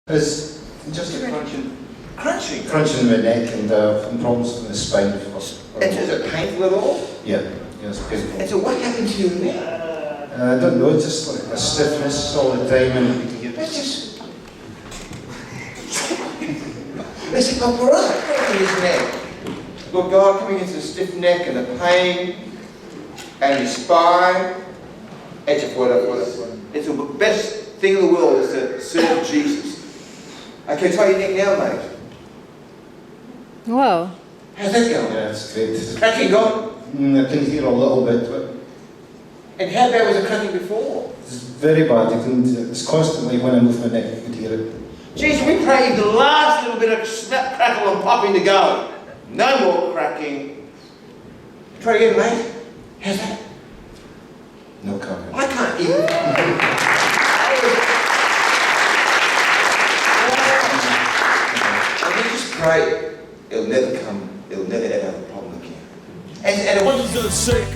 It's just Crunching. crunching in my neck and problems with the spine. Is it painful at all? Yeah, it's painful. And so what happened to your neck? I don't know, it's just like a stiffness all the time and That's just... Let's take up right in his neck. Lord God, coming into the stiff neck and the pain and your spine. It's the best thing in the world is to serve Jesus. Okay, try your neck now, mate. Whoa. How's that going? yeah, it's great. Cracking gone? I can hear a little bit, but And how bad was the cracking before? it's very bad. It's constantly when I move my neck, you can hear it. Jesus, we pray the last little bit of snap, crackle and popping to go. No more cracking. Try again, mate. How's that? No comment. I can't even. I can just pray it'll never ever have a problem again. And it wasn't For the sake